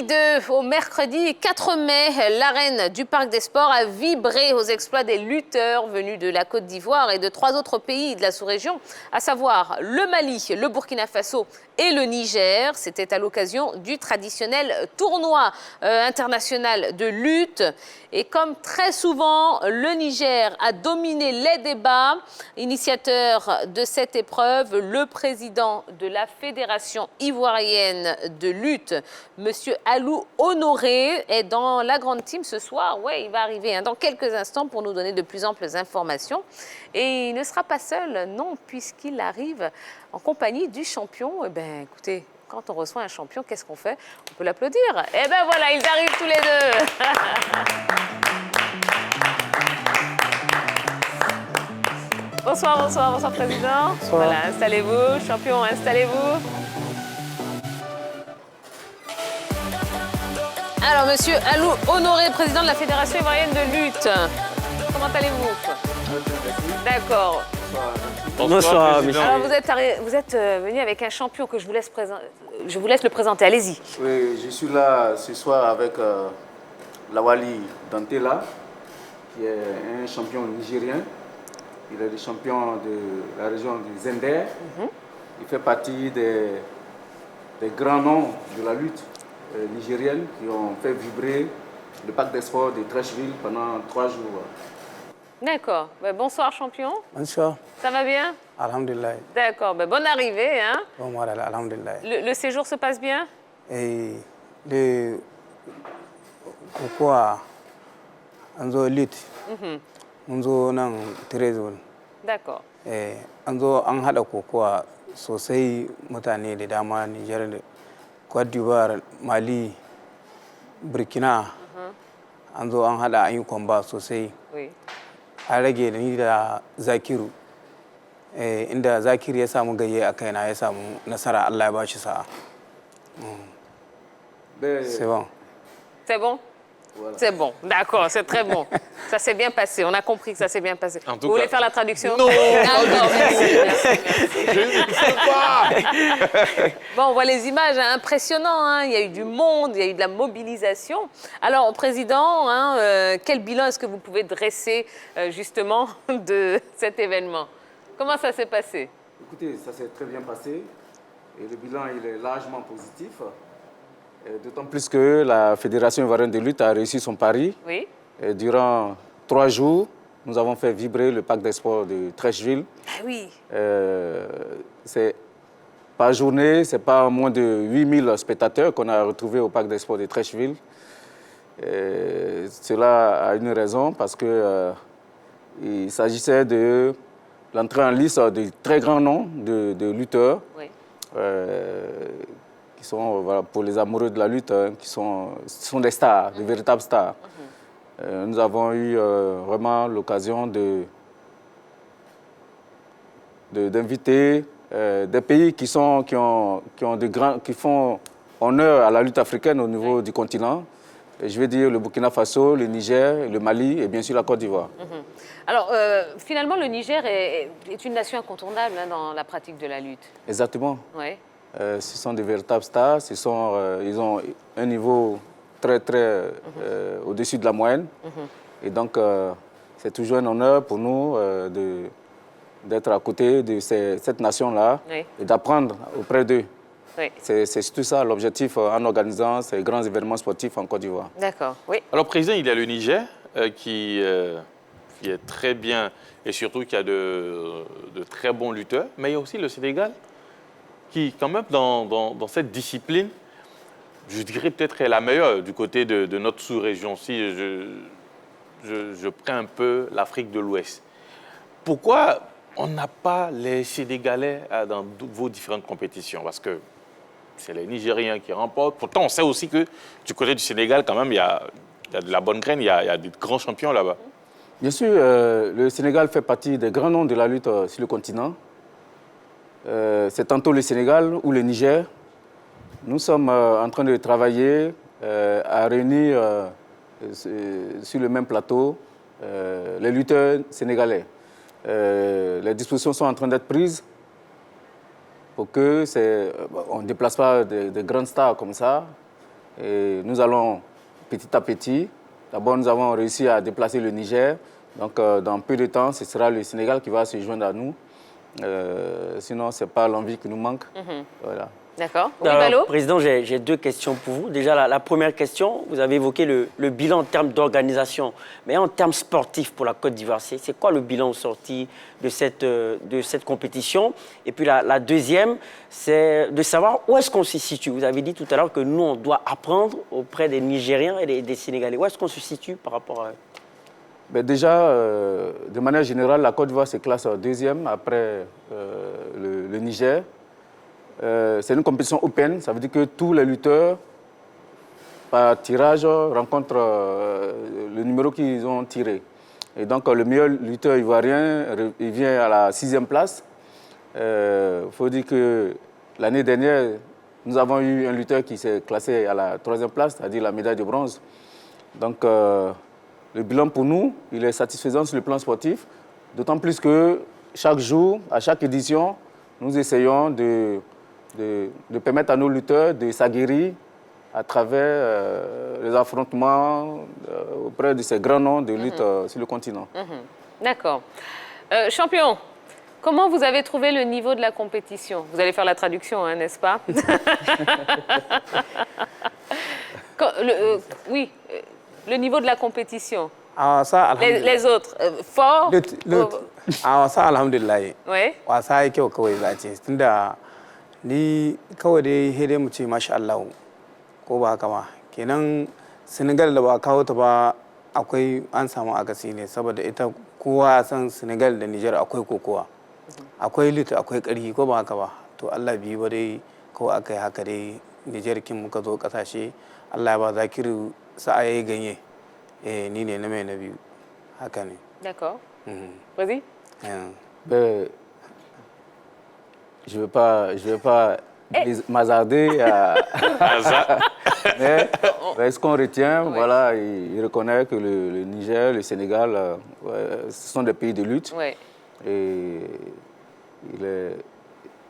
Nuit au mercredi 4 mai, l'arène du Parc des Sports a vibré aux exploits des lutteurs venus de la Côte d'Ivoire et de 3 autres pays de la sous-région, à savoir le Mali, le Burkina Faso et le Niger. C'était à l'occasion du traditionnel tournoi international de lutte. Et comme très souvent, le Niger a dominé les débats. Initiateur de cette épreuve, le président de la Fédération ivoirienne de lutte, Monsieur Alou Honoré, est dans la grande team ce soir. Ouais, il va arriver dans quelques instants pour nous donner de plus amples informations. Et il ne sera pas seul, non, puisqu'il arrive en compagnie du champion. Eh bien, écoutez, quand on reçoit un champion, qu'est-ce qu'on fait? On peut l'applaudir. Eh bien voilà, ils arrivent tous les deux. Bonsoir, bonsoir, bonsoir, président. Bonsoir. Voilà, installez-vous. Champion, installez-vous. Alors, monsieur Alou Honoré, président de la Fédération ivoirienne de lutte. Comment allez-vous? D'accord. Bonsoir, monsieur. Alors, vous êtes venu avec un champion que je vous laisse présenter. Je vous laisse le présenter, allez-y. Oui, je suis là ce soir avec Lawali Dantela, qui est un champion nigérien. Il est le champion de la région du Zender. Il fait partie des grands noms de la lutte nigérienne qui ont fait vibrer le parc des sports de Trècheville pendant 3 jours. D'accord. Ben, bonsoir, champion. Bonsoir. Ça va bien? Alhamdulillah. D'accord. Ben, bonne arrivée. Hein? Bon, voilà, alhamdulillah. Le séjour se passe bien? Et le pourquoi on zo lutte. Mun zo nan Trezor. D'accord. An zo an haɗa kokowa sosai mutane da dama Nijar, Côte d'Ivoire, Mali, Burkina. An zo an haɗa an yi kwamba sosai. Oui. An rage da ni da Zakiru. Inda Zakiru ya samu gayye a kaina ya samu nasara, Allah ya ba shi sa'a. C'est bon. C'est bon? Voilà. C'est bon, d'accord, c'est très bon. Ça s'est bien passé, on a compris que ça s'est bien passé. Vous voulez faire la traduction? Non. D'accord, merci. Je ne sais pas. Bon, on voit les images impressionnantes, hein. Il y a eu du monde, il y a eu de la mobilisation. Alors, Président, quel bilan est-ce que vous pouvez dresser justement de cet événement? Comment ça s'est passé? Écoutez, ça s'est très bien passé et le bilan il est largement positif. D'autant plus que la Fédération ivoirienne de lutte a réussi son pari. Oui. Et durant 3 jours, nous avons fait vibrer le parc des sports de Trècheville. Ah oui. Par journée, c'est pas moins de 8000 spectateurs qu'on a retrouvés au parc des sports de Trècheville. Cela a une raison, parce que il s'agissait de l'entrée en lice de très grands noms de lutteurs. Oui. Qui sont, voilà, pour les amoureux de la lutte, qui sont des stars, de véritables stars. Nous avons eu vraiment l'occasion d'inviter des pays qui font honneur à la lutte africaine au niveau du continent. Et je vais dire le Burkina Faso, le Niger, le Mali et bien sûr la Côte d'Ivoire. Alors, finalement, le Niger est une nation incontournable dans la pratique de la lutte. Exactement. Ouais. Ce sont des véritables stars. Ils ont un niveau très, très au-dessus de la moyenne. Et donc, c'est toujours un honneur pour nous d'être à côté de cette nation-là, oui, et d'apprendre auprès d'eux. Oui. C'est surtout ça l'objectif en organisant ces grands événements sportifs en Côte d'Ivoire. D'accord, oui. Alors, Président, il y a le Niger qui est très bien et surtout qui a de très bons lutteurs, mais il y a aussi le Sénégal qui, quand même, dans cette discipline, je dirais peut-être est la meilleure du côté de notre sous-région. Si je prends un peu l'Afrique de l'Ouest. Pourquoi on n'a pas les Sénégalais dans vos différentes compétitions? Parce que c'est les Nigériens qui remportent. Pourtant, on sait aussi que du côté du Sénégal, quand même, il y a de la bonne graine, il y a des grands champions là-bas. Bien sûr, le Sénégal fait partie des grands noms de la lutte sur le continent. C'est tantôt le Sénégal ou le Niger. Nous sommes en train de travailler à réunir sur le même plateau les lutteurs sénégalais. Les dispositions sont en train d'être prises pour que on ne déplace pas de grandes stars comme ça, Et nous allons petit à petit. D'abord, nous avons réussi à déplacer le Niger. Donc, dans peu de temps, ce sera le Sénégal qui va se joindre à nous. Sinon, ce n'est pas l'envie qui nous manque. Voilà. D'accord. Alors, Président, j'ai deux questions pour vous. Déjà, la première question, vous avez évoqué le bilan en termes d'organisation. Mais en termes sportifs pour la Côte d'Ivoire, c'est quoi le bilan sorti de cette compétition? Et puis la deuxième, c'est de savoir où est-ce qu'on se situe. Vous avez dit tout à l'heure que nous, on doit apprendre auprès des Nigériens et des Sénégalais. Où est-ce qu'on se situe par rapport à... Ben déjà, de manière générale, la Côte d'Ivoire se classe deuxième après le Niger. C'est une compétition open, ça veut dire que tous les lutteurs, par tirage, rencontrent le numéro qu'ils ont tiré. Et donc, le meilleur lutteur ivoirien, il vient à la 6e place. Il faut dire que l'année dernière, nous avons eu un lutteur qui s'est classé à la 3e place, c'est-à-dire la médaille de bronze. Donc, le bilan pour nous, il est satisfaisant sur le plan sportif, d'autant plus que chaque jour, à chaque édition, nous essayons de permettre à nos lutteurs de s'aguerrir à travers les affrontements auprès de ces grands noms de lutte sur le continent. D'accord. Champion, comment vous avez trouvé le niveau de la compétition? Vous allez faire la traduction, hein, n'est-ce pas? Oui, le niveau de la compétition. Les autres, fort? Sa alhamdulillah. Oui. Wasa ya kyau kawai za a ce. Tunda ni kawai dai sai dai mu ce masha Allah ko ba haka ba. Kenan Senegal da ba kawo ta ba akwai an samu akasi ne saboda ita kowa san Senegal da Niger akwai kokowa. Akwai lit akwai ƙarfi ko ba haka ba. To Allah biyu ba dai kawai aka yi haka dai Niger kin muka zo ƙasashe Allah ya ba Zakiru sa'a yayi ganye. Ni ne na mai na biyu. Haka ne. D'accord. Vas-y. Ben, je ne vais pas m'hazarder à... mais ce qu'on retient, voilà, il reconnaît que le Niger, le Sénégal, ce sont des pays de lutte. Oui. Et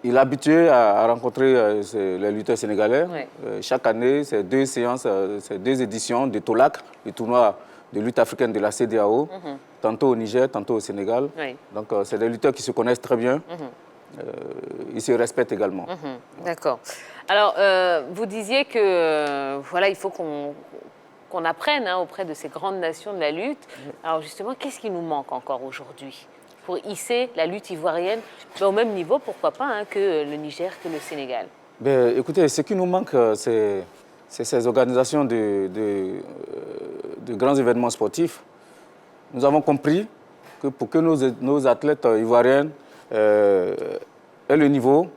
il est habitué à rencontrer les lutteurs sénégalais. Oui. Chaque année, c'est 2 séances, c'est 2 éditions de TOLAC, le tournoi de lutte africaine de la CEDEAO, tantôt au Niger, tantôt au Sénégal. Oui. Donc, c'est des lutteurs qui se connaissent très bien. Ils se respectent également. D'accord. Alors, vous disiez que voilà, il faut qu'on apprenne auprès de ces grandes nations de la lutte. Alors justement, qu'est-ce qui nous manque encore aujourd'hui pour hisser la lutte ivoirienne au même niveau, pourquoi pas, que le Niger, que le Sénégal? Ben, écoutez, ce qui nous manque, c'est ces organisations de grands événements sportifs. Nous avons compris que pour que nos athlètes ivoiriens aient le niveau,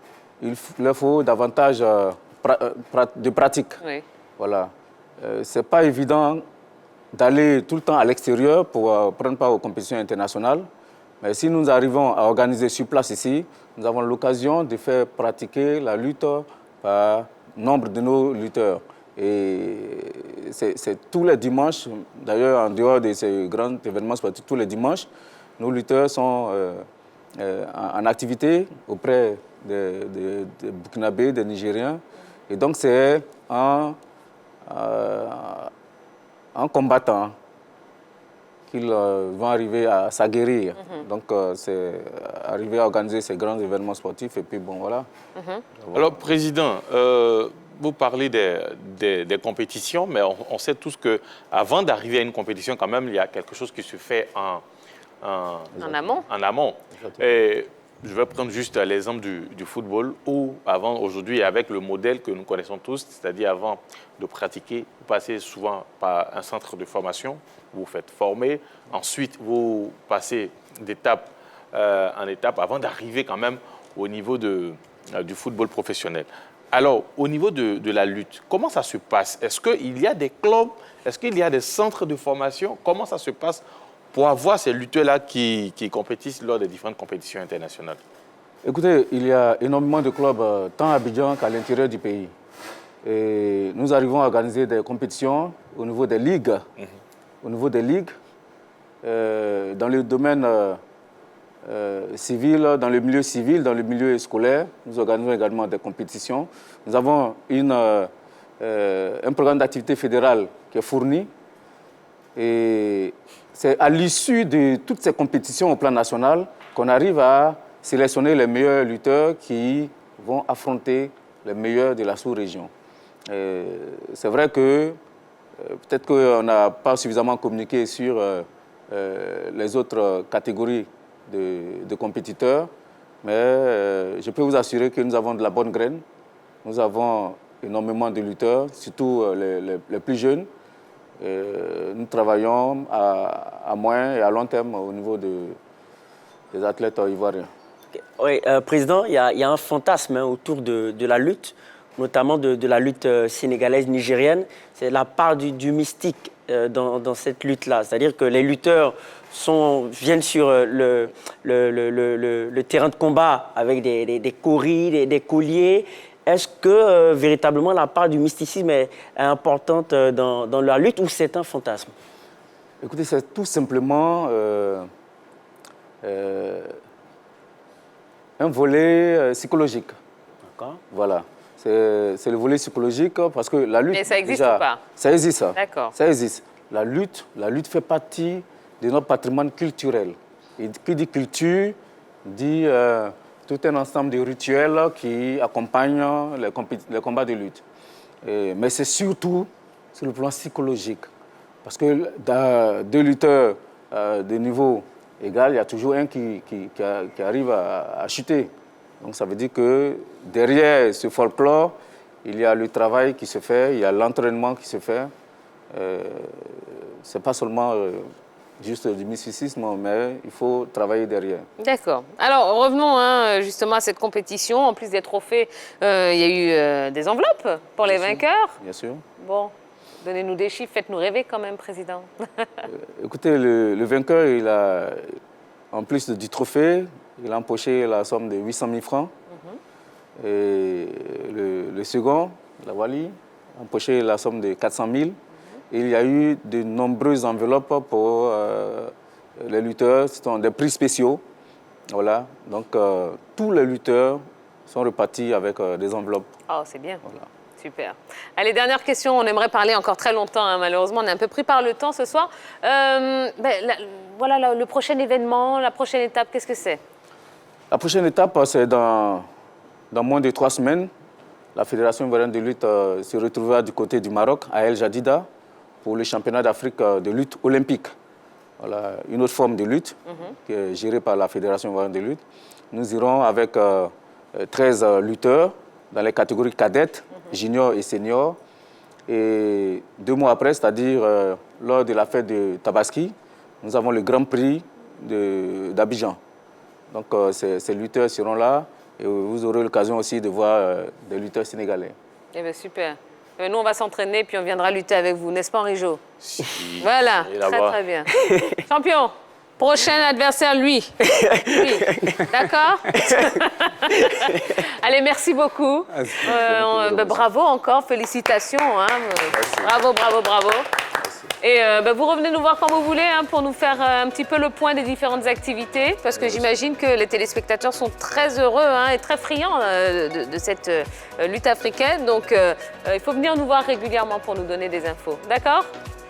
il leur faut davantage de pratique. Oui. Voilà. Ce n'est pas évident d'aller tout le temps à l'extérieur pour prendre part aux compétitions internationales. Mais si nous arrivons à organiser sur place ici, nous avons l'occasion de faire pratiquer la lutte par nombre de nos lutteurs. Et c'est tous les dimanches, d'ailleurs en dehors de ces grands événements sportifs, tous les dimanches, nos lutteurs sont en activité auprès des Burkinabés, des Nigériens. Et donc c'est en combattant qu'ils vont arriver à s'aguerrir. Donc c'est arriver à organiser ces grands événements sportifs et puis bon voilà. Alors Président, vous parlez des compétitions, mais on sait tous qu'avant d'arriver à une compétition, quand même, il y a quelque chose qui se fait en amont. En amont. Et je vais prendre juste l'exemple du football, où avant, aujourd'hui, avec le modèle que nous connaissons tous, c'est-à-dire avant de pratiquer, vous passez souvent par un centre de formation, vous vous faites former, ensuite vous passez d'étape en étape avant d'arriver quand même au niveau du football professionnel. Alors, au niveau de la lutte, comment ça se passe? Est-ce qu'il y a des clubs? Est-ce qu'il y a des centres de formation? Comment ça se passe pour avoir ces lutteurs-là qui compétissent lors des différentes compétitions internationales? Écoutez, il y a énormément de clubs, tant à Abidjan qu'à l'intérieur du pays. Et nous arrivons à organiser des compétitions au niveau des ligues. Au niveau des ligues, dans le domaine civil, dans le milieu civil, dans le milieu scolaire, nous organisons également des compétitions. Nous avons une un programme d'activité fédérale qui est fourni. Et c'est à l'issue de toutes ces compétitions au plan national qu'on arrive à sélectionner les meilleurs lutteurs qui vont affronter les meilleurs de la sous-région. C'est vrai que peut-être qu'on n'a pas suffisamment communiqué sur les autres catégories de compétiteurs, mais je peux vous assurer que nous avons de la bonne graine. Nous avons énormément de lutteurs, surtout les plus jeunes. Nous travaillons à moyen et à long terme au niveau des athlètes ivoiriens. Oui, Président, il y a un fantasme autour de la lutte, notamment de la lutte sénégalaise, nigérienne. C'est la part du mystique dans cette lutte-là. C'est-à-dire que les lutteurs viennent sur le terrain de combat avec des coris, des colliers. Est-ce que véritablement la part du mysticisme est importante dans la lutte ou c'est un fantasme? Écoutez, c'est tout simplement un volet psychologique. D'accord. Voilà. C'est le volet psychologique parce que la lutte... Mais ça existe déjà, ou pas? Ça existe. D'accord. Ça existe. La lutte fait partie de notre patrimoine culturel. Et qui dit culture, dit tout un ensemble de rituels qui accompagnent les combats de lutte. Mais c'est surtout sur le plan psychologique. Parce que dans deux lutteurs de niveau égal, il y a toujours un qui arrive à chuter. Donc ça veut dire que derrière ce folklore, il y a le travail qui se fait, il y a l'entraînement qui se fait. Ce n'est pas seulement juste du mysticisme, mais il faut travailler derrière. D'accord. Alors, revenons justement à cette compétition. En plus des trophées, il y a eu des enveloppes pour les vainqueurs. Bien sûr. Bon, donnez-nous des chiffres, faites-nous rêver quand même, Président. Écoutez, le vainqueur, il a, en plus du trophée, il a empoché la somme de 800 000 francs. Et le second, la Wali, a empoché la somme de 400 000. Et il y a eu de nombreuses enveloppes pour les lutteurs. Ce sont des prix spéciaux. Voilà. Donc, tous les lutteurs sont repartis avec des enveloppes. Oh, c'est bien. Voilà. Super. Allez, dernière question. On aimerait parler encore très longtemps. Malheureusement, on est un peu pris par le temps ce soir. Voilà le prochain événement, la prochaine étape, qu'est-ce que c'est? La prochaine étape, c'est dans moins de 3 semaines. La Fédération ivoirienne de lutte se retrouvera du côté du Maroc, à El Jadida, pour le championnat d'Afrique de lutte olympique. Voilà, une autre forme de lutte qui est gérée par la Fédération ivoirienne de lutte. Nous irons avec 13 lutteurs dans les catégories cadettes, juniors et seniors. Et 2 mois après, c'est-à-dire lors de la fête de Tabaski, nous avons le Grand Prix d'Abidjan. Donc ces lutteurs seront là et vous aurez l'occasion aussi de voir des lutteurs sénégalais. Eh bien, super. Nous, on va s'entraîner puis on viendra lutter avec vous, n'est-ce pas, Henri Jo? Si, Voilà, très bien. Champion, prochain adversaire, lui. D'accord. Allez, merci beaucoup. Bravo encore, félicitations. Bravo. Et vous revenez nous voir quand vous voulez pour nous faire un petit peu le point des différentes activités, parce que j'imagine que les téléspectateurs sont très heureux et très friands de cette lutte africaine. Donc, il faut venir nous voir régulièrement pour nous donner des infos. D'accord?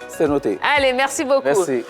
C'est noté. Allez, merci beaucoup. Merci.